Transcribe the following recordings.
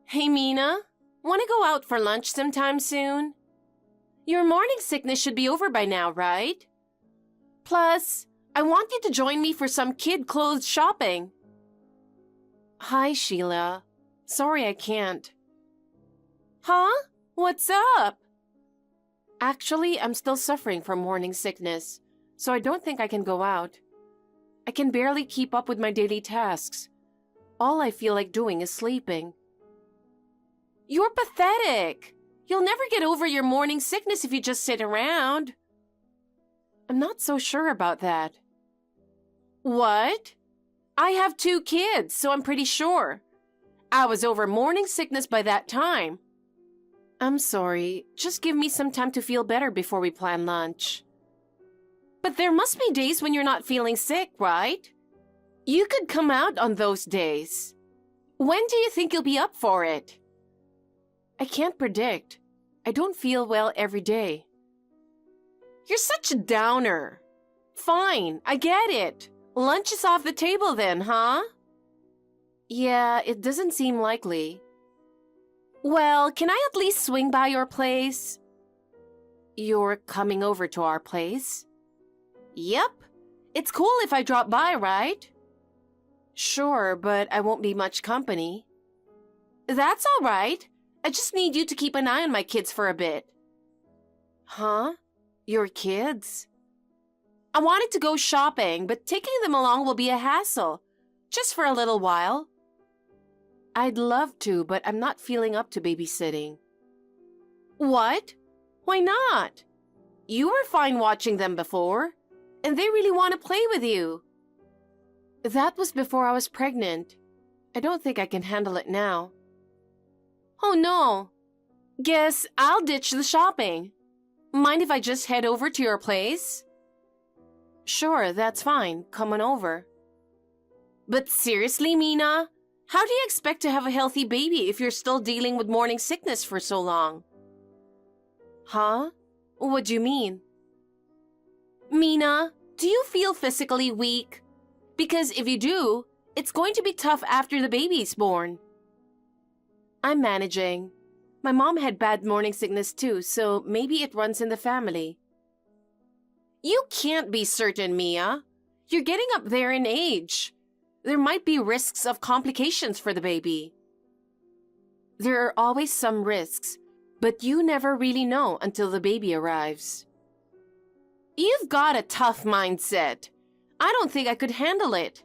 Hey, Mina, want to go out for lunch sometime soon? Your morning sickness should be over by now, right? Plus, I want you to join me for some kid clothes shopping. Hi, Sheila. Sorry I can't. Huh? What's up? Actually, I'm still suffering from morning sickness, so I don't think I can go out. I can barely keep up with my daily tasks. All I feel like doing is sleeping. You're pathetic. You'll never get over your morning sickness if you just sit around. I'm not so sure about that. What? I have 2 kids, so I'm pretty sure. I was over morning sickness by that time. I'm sorry. Just give me some time to feel better before we plan lunch. But there must be days when you're not feeling sick, right? You could come out on those days. When do you think you'll be up for it? I can't predict. I don't feel well every day. You're such a downer. Fine, I get it. Lunch is off the table then, huh? Yeah, it doesn't seem likely. Well, can I at least swing by your place? You're coming over to our place? Yep. It's cool if I drop by, right? Sure, but I won't be much company. That's all right. I just need you to keep an eye on my kids for a bit. Huh? Your kids? I wanted to go shopping, but taking them along will be a hassle. Just for a little while. I'd love to, but I'm not feeling up to babysitting. What? Why not? You were fine watching them before, and they really want to play with you. That was before I was pregnant. I don't think I can handle it now. Oh no. Guess I'll ditch the shopping. Mind if I just head over to your place? Sure, that's fine. Come on over. But seriously, Mina, how do you expect to have a healthy baby if you're still dealing with morning sickness for so long? Huh? What do you mean? Mina, do you feel physically weak? Because if you do, it's going to be tough after the baby's born. I'm managing. My mom had bad morning sickness too, so maybe it runs in the family. You can't be certain, Mia. You're getting up there in age. There might be risks of complications for the baby. There are always some risks, but you never really know until the baby arrives. You've got a tough mindset. I don't think I could handle it.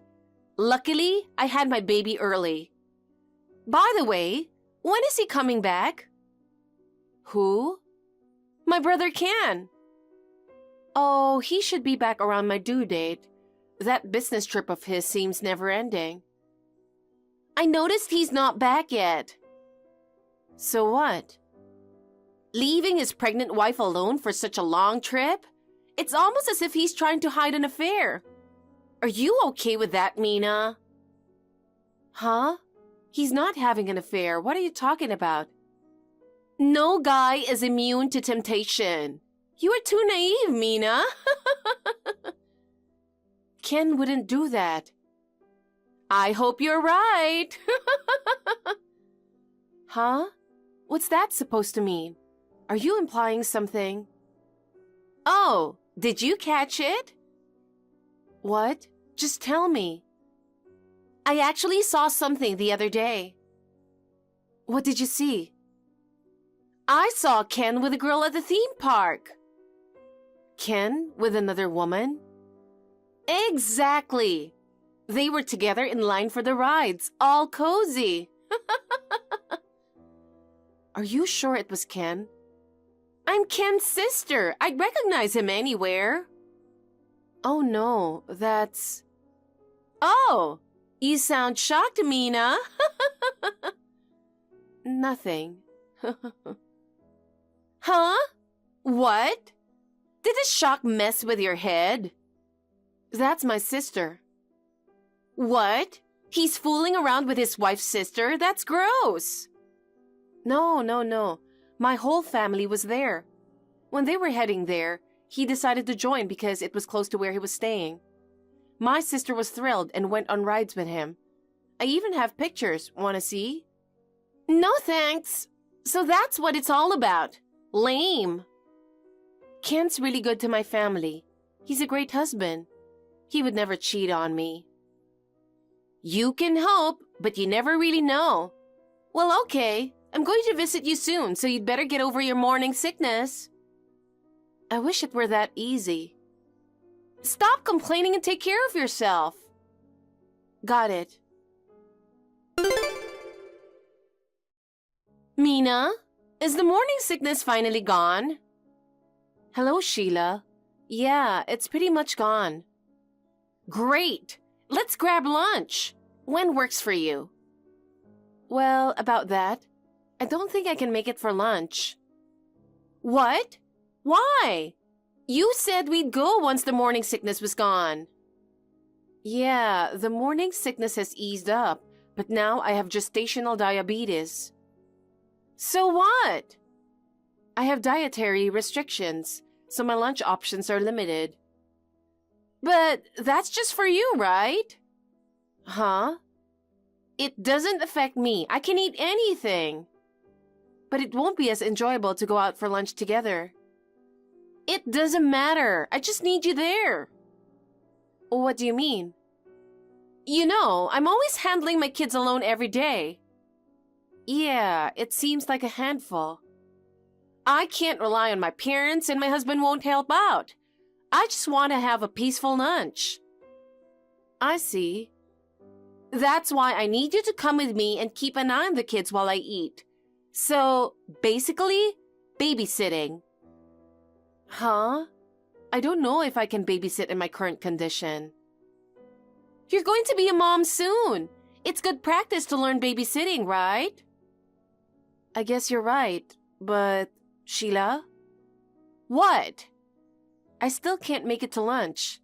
Luckily, I had my baby early. By the way, when is he coming back? Who? My brother Ken. Oh, he should be back around my due date. That business trip of his seems never-ending. I noticed he's not back yet. So what? Leaving his pregnant wife alone for such a long trip? It's almost as if he's trying to hide an affair. Are you okay with that, Mina? Huh? He's not having an affair. What are you talking about? No guy is immune to temptation. You are too naive, Mina. Ken wouldn't do that. I hope you're right. Huh? What's that supposed to mean? Are you implying something? Oh, did you catch it? What? Just tell me. I actually saw something the other day. What did you see? I saw Ken with a girl at the theme park. Ken with another woman? Exactly. They were together in line for the rides, all cozy. Are you sure it was Ken? I'm Ken's sister. I'd recognize him anywhere. Oh no, that's... Oh, you sound shocked, Mina. Nothing. Huh? What? Did the shock mess with your head? That's my sister. What? He's fooling around with his wife's sister? That's gross. No. My whole family was there. When they were heading there, he decided to join because it was close to where he was staying. My sister was thrilled and went on rides with him. I even have pictures. Want to see? No thanks. So that's what it's all about. Lame. Ken's really good to my family. He's a great husband. He would never cheat on me. You can hope, but you never really know. Well, okay. I'm going to visit you soon, so you'd better get over your morning sickness. I wish it were that easy. Stop complaining and take care of yourself. Got it. Mina, is the morning sickness finally gone? Hello, Sheila. Yeah, it's pretty much gone. Great. Let's grab lunch. When works for you? Well, about that. I don't think I can make it for lunch. What? Why? You said we'd go once the morning sickness was gone. Yeah, the morning sickness has eased up, but now I have gestational diabetes. So what? I have dietary restrictions, so my lunch options are limited. But that's just for you, right? Huh? It doesn't affect me. I can eat anything. But it won't be as enjoyable to go out for lunch together. It doesn't matter. I just need you there. What do you mean? You know, I'm always handling my kids alone every day. Yeah, it seems like a handful. I can't rely on my parents and my husband won't help out. I just want to have a peaceful lunch. I see. That's why I need you to come with me and keep an eye on the kids while I eat. So, basically, babysitting. Huh? I don't know if I can babysit in my current condition. You're going to be a mom soon. It's good practice to learn babysitting, right? I guess you're right, but... Sheila? What? I still can't make it to lunch.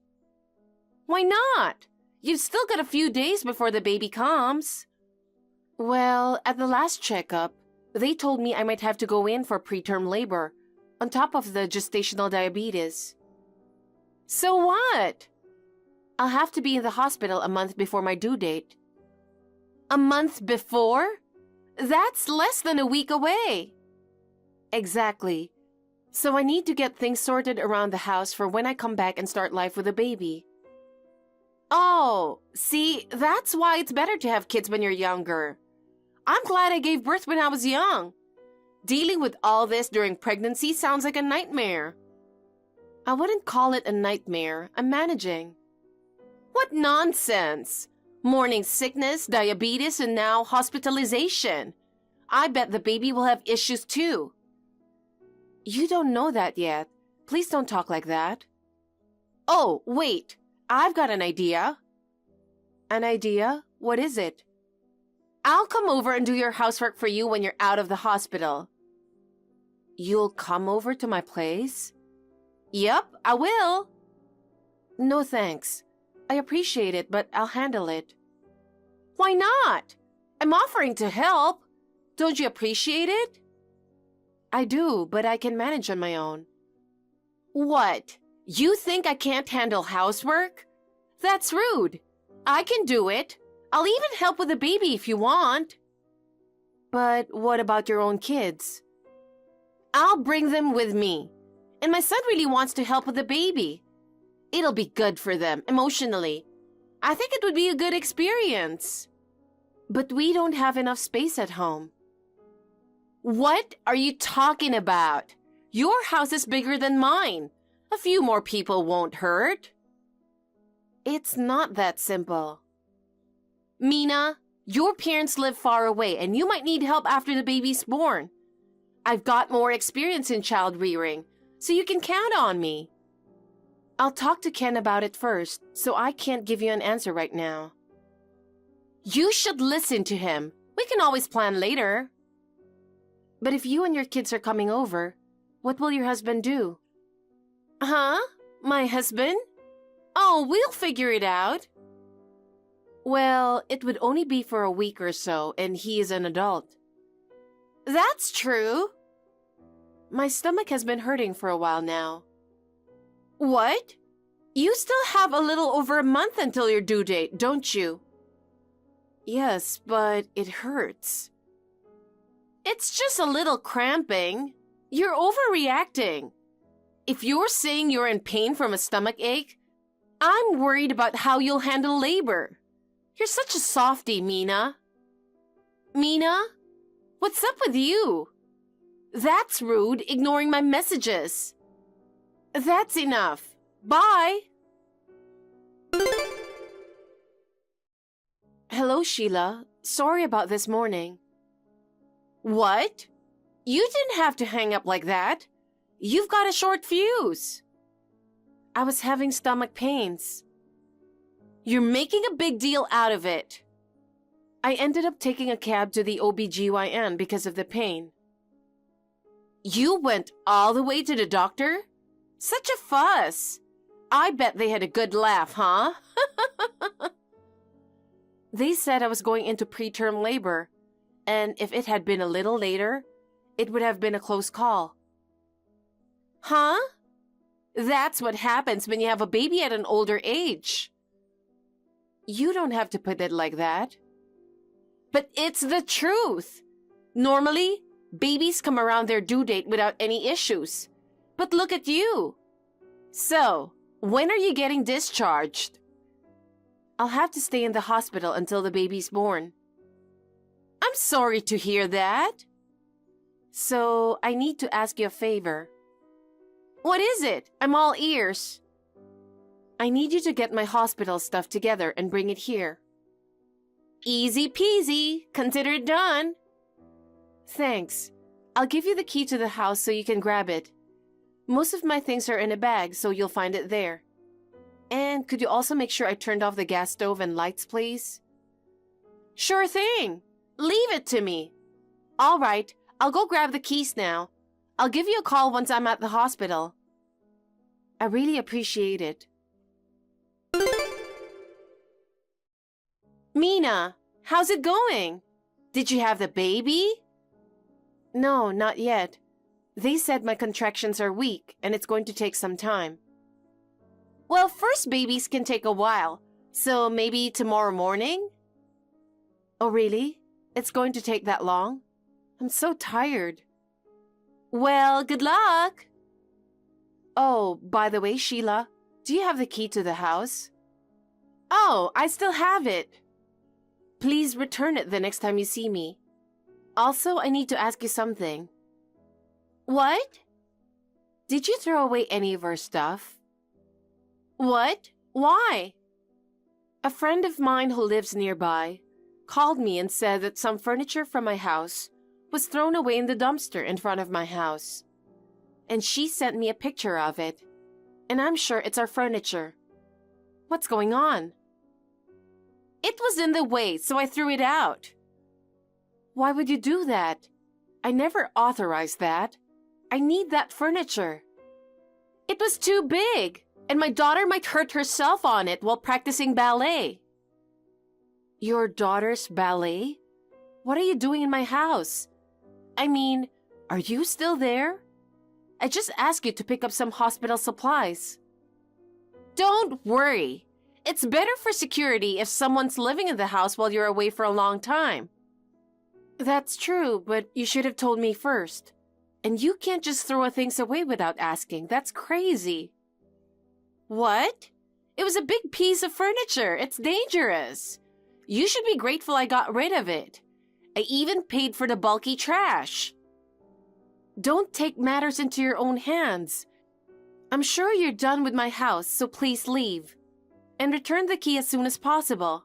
Why not? You've still got a few days before the baby comes. Well, at the last checkup, they told me I might have to go in for preterm labor, on top of the gestational diabetes. So what? I'll have to be in the hospital a month before my due date. A month before? That's less than a week away. Exactly. So I need to get things sorted around the house for when I come back and start life with a baby. Oh, see, that's why it's better to have kids when you're younger. I'm glad I gave birth when I was young. Dealing with all this during pregnancy sounds like a nightmare. I wouldn't call it a nightmare. I'm managing. What nonsense! Morning sickness, diabetes, and now hospitalization. I bet the baby will have issues too. You don't know that yet. Please don't talk like that. Oh, wait. I've got an idea. An idea? What is it? I'll come over and do your housework for you when you're out of the hospital. You'll come over to my place? Yep, I will. No thanks. I appreciate it, but I'll handle it. Why not? I'm offering to help. Don't you appreciate it? I do, but I can manage on my own. What? You think I can't handle housework? That's rude. I can do it. I'll even help with the baby if you want. But what about your own kids? I'll bring them with me. And my son really wants to help with the baby. It'll be good for them, emotionally. I think it would be a good experience. But we don't have enough space at home. What are you talking about? Your house is bigger than mine. A few more people won't hurt. It's not that simple. Mina, your parents live far away and you might need help after the baby's born. I've got more experience in child rearing, so you can count on me. I'll talk to Ken about it first, so I can't give you an answer right now. You should listen to him. We can always plan later. But if you and your kids are coming over, what will your husband do? Huh? My husband? Oh, we'll figure it out. Well, it would only be for a week or so, and he is an adult. That's true. My stomach has been hurting for a while now. What? You still have a little over a month until your due date, don't you? Yes, but it hurts. It's just a little cramping. You're overreacting. If you're saying you're in pain from a stomach ache, I'm worried about how you'll handle labor. You're such a softie, Mina. Mina? What's up with you? That's rude, ignoring my messages. That's enough. Bye. Hello, Sheila. Sorry about this morning. What? You didn't have to hang up like that. You've got a short fuse. I was having stomach pains. You're making a big deal out of it. I ended up taking a cab to the OBGYN because of the pain. You went all the way to the doctor? Such a fuss. I bet they had a good laugh, huh? They said I was going into preterm labor, and if it had been a little later, it would have been a close call. Huh? That's what happens when you have a baby at an older age. You don't have to put it like that. But it's the truth. Normally, babies come around their due date without any issues. But look at you. So, when are you getting discharged? I'll have to stay in the hospital until the baby's born. I'm sorry to hear that. So, I need to ask you a favor. What is it? I'm all ears. I need you to get my hospital stuff together and bring it here. Easy peasy. Consider it done. Thanks. I'll give you the key to the house so you can grab it. Most of my things are in a bag, so you'll find it there. And could you also make sure I turned off the gas stove and lights, please? Sure thing. Leave it to me. All right, I'll go grab the keys now. I'll give you a call once I'm at the hospital. I really appreciate it. Mina, how's it going? Did you have the baby? No, not yet. They said my contractions are weak and it's going to take some time. Well, first babies can take a while, so maybe tomorrow morning? Oh, really? It's going to take that long? I'm so tired. Well, good luck. Oh, by the way, Sheila, do you have the key to the house? Oh, I still have it. Please return it the next time you see me. Also, I need to ask you something. What? Did you throw away any of our stuff? What? Why? A friend of mine who lives nearby called me and said that some furniture from my house was thrown away in the dumpster in front of my house. And she sent me a picture of it. And I'm sure it's our furniture. What's going on? It was in the way, so I threw it out. Why would you do that? I never authorized that. I need that furniture. It was too big, and my daughter might hurt herself on it while practicing ballet. Your daughter's ballet? What are you doing in my house? I mean, are you still there? I just asked you to pick up some hospital supplies. Don't worry. It's better for security if someone's living in the house while you're away for a long time. That's true, but you should have told me first. And you can't just throw things away without asking. That's crazy. What? It was a big piece of furniture. It's dangerous. You should be grateful I got rid of it. I even paid for the bulky trash. Don't take matters into your own hands. I'm sure you're done with my house, so please leave. And return the key as soon as possible.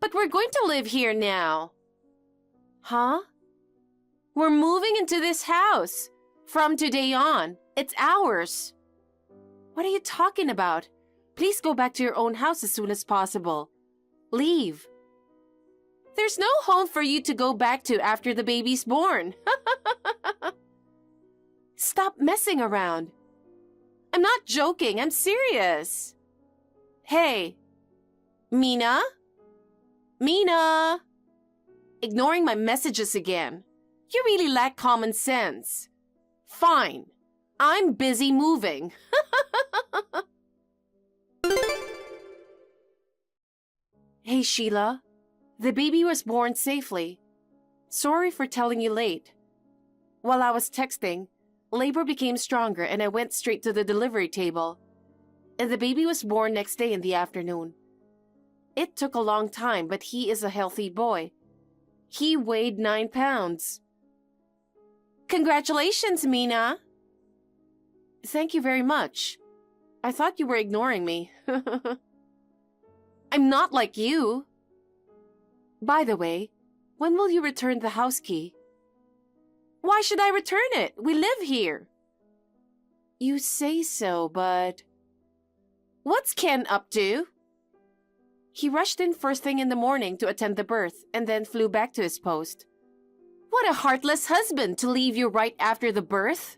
But we're going to live here now. Huh? We're moving into this house. From today on, it's ours. What are you talking about? Please go back to your own house as soon as possible. Leave. There's no home for you to go back to after the baby's born. Stop messing around. I'm not joking. I'm serious. Hey, Mina? Mina? Ignoring my messages again. You really lack common sense. Fine. I'm busy moving. Hey, Sheila. The baby was born safely. Sorry for telling you late. While I was texting, labor became stronger and I went straight to the delivery table. And the baby was born next day in the afternoon. It took a long time, but he is a healthy boy. He weighed 9 pounds. Congratulations, Mina. Thank you very much. I thought you were ignoring me. I'm not like you. By the way, when will you return the house key? Why should I return it? We live here. You say so, but... What's Ken up to? He rushed in first thing in the morning to attend the birth and then flew back to his post. What a heartless husband to leave you right after the birth.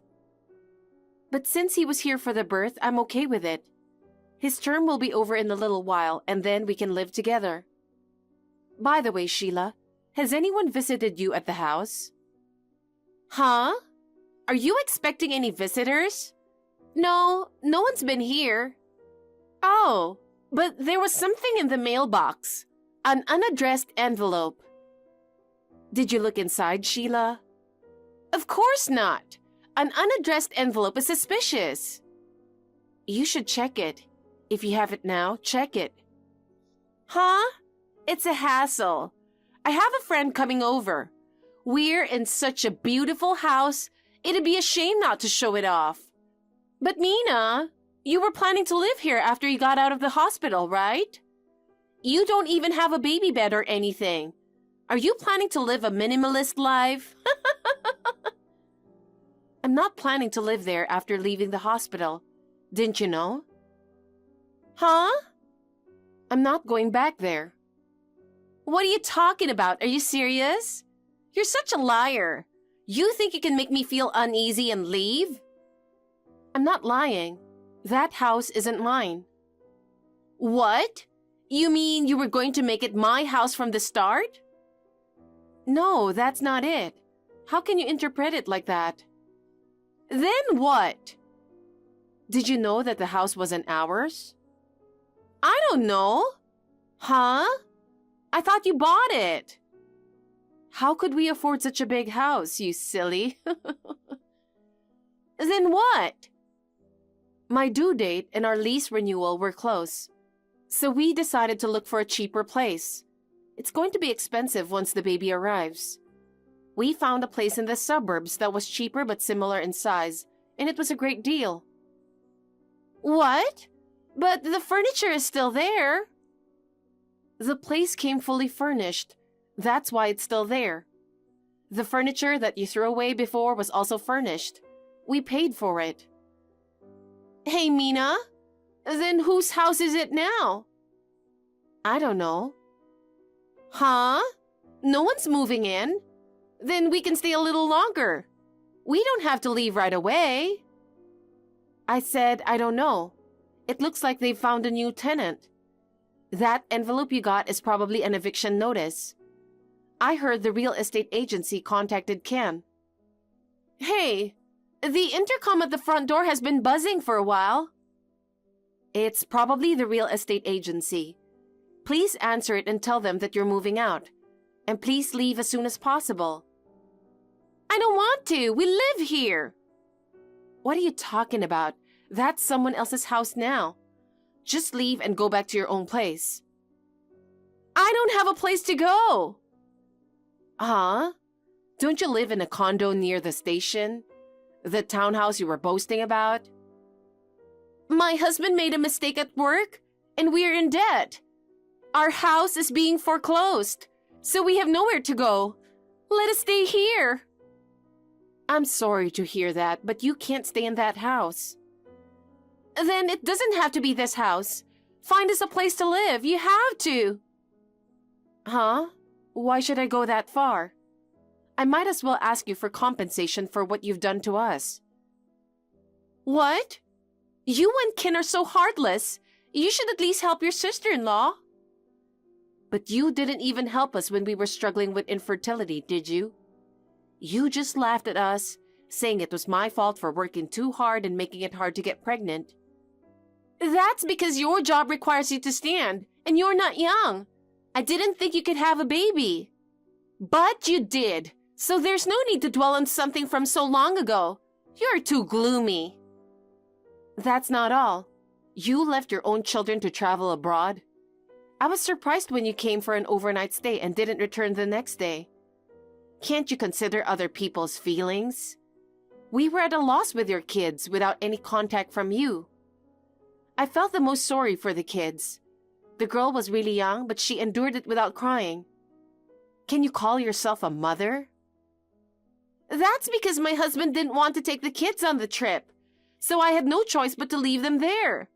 But since he was here for the birth, I'm okay with it. His term will be over in a little while and then we can live together. By the way, Sheila, has anyone visited you at the house? Huh? Are you expecting any visitors? No, no one's been here. Oh, but there was something in the mailbox. An unaddressed envelope. Did you look inside, Sheila? Of course not. An unaddressed envelope is suspicious. You should check it. If you have it now, check it. Huh? It's a hassle. I have a friend coming over. We're in such a beautiful house, it'd be a shame not to show it off. But Mina, you were planning to live here after you got out of the hospital, right? You don't even have a baby bed or anything. Are you planning to live a minimalist life? I'm not planning to live there after leaving the hospital. Didn't you know? Huh? I'm not going back there. What are you talking about? Are you serious? You're such a liar. You think you can make me feel uneasy and leave? I'm not lying. That house isn't mine. What? You mean you were going to make it my house from the start? No, that's not it. How can you interpret it like that? Then what? Did you know that the house wasn't ours? I don't know. Huh? I thought you bought it. How could we afford such a big house, you silly? Then what? My due date and our lease renewal were close, so we decided to look for a cheaper place. It's going to be expensive once the baby arrives. We found a place in the suburbs that was cheaper but similar in size, and it was a great deal. What? But the furniture is still there. The place came fully furnished. That's why it's still there. The furniture that you threw away before was also furnished. We paid for it. Hey, Mina, then whose house is it now? I don't know. Huh? No one's moving in? Then we can stay a little longer. We don't have to leave right away. I said I don't know. It looks like they've found a new tenant. That envelope you got is probably an eviction notice. I heard the real estate agency contacted Ken. Hey, the intercom at the front door has been buzzing for a while. It's probably the real estate agency. Please answer it and tell them that you're moving out. And please leave as soon as possible. I don't want to. We live here. What are you talking about? That's someone else's house now. Just leave and go back to your own place. I don't have a place to go. Huh? Don't you live in a condo near the station? The townhouse you were boasting about? My husband made a mistake at work, and we're in debt. Our house is being foreclosed, so we have nowhere to go. Let us stay here. I'm sorry to hear that, but you can't stay in that house. Then it doesn't have to be this house. Find us a place to live. You have to. Huh? Why should I go that far? I might as well ask you for compensation for what you've done to us. What? You and Ken are so heartless. You should at least help your sister-in-law. But you didn't even help us when we were struggling with infertility, did you? You just laughed at us, saying it was my fault for working too hard and making it hard to get pregnant. That's because your job requires you to stand, and you're not young. I didn't think you could have a baby. But you did, so there's no need to dwell on something from so long ago. You're too gloomy. That's not all. You left your own children to travel abroad. I was surprised when you came for an overnight stay and didn't return the next day. Can't you consider other people's feelings? We were at a loss with your kids without any contact from you. I felt the most sorry for the kids. The girl was really young, but she endured it without crying. Can you call yourself a mother? That's because my husband didn't want to take the kids on the trip, so I had no choice but to leave them there.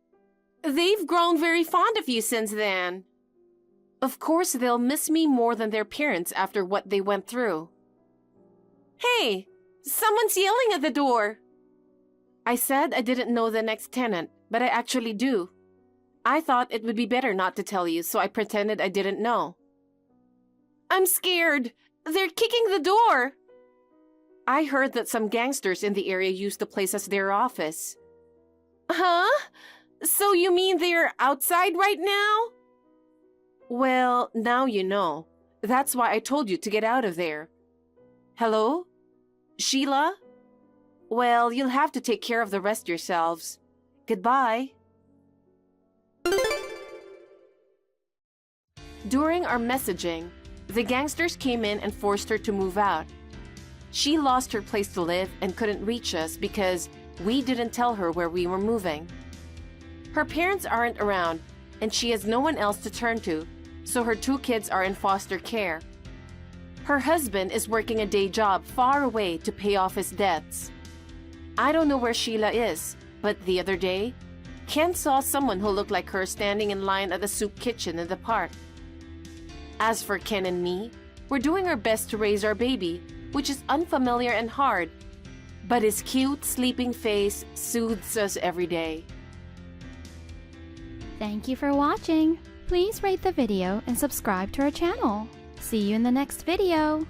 They've grown very fond of you since then. Of course, they'll miss me more than their parents after what they went through. Hey, someone's yelling at the door. I said I didn't know the next tenant, but I actually do. I thought it would be better not to tell you, so I pretended I didn't know. I'm scared. They're kicking the door. I heard that some gangsters in the area used the place as their office. Huh? So you mean they're outside right now? Well, now you know. That's why I told you to get out of there. Hello? Sheila? Well, you'll have to take care of the rest yourselves. Goodbye. During our messaging, the gangsters came in and forced her to move out. She lost her place to live and couldn't reach us because we didn't tell her where we were moving. Her parents aren't around, and she has no one else to turn to, so her 2 kids are in foster care. Her husband is working a day job far away to pay off his debts. I don't know where Sheila is, but the other day, Ken saw someone who looked like her standing in line at the soup kitchen in the park. As for Ken and me, we're doing our best to raise our baby, which is unfamiliar and hard, but his cute, sleeping face soothes us every day. Thank you for watching. Please rate the video and subscribe to our channel. See you in the next video.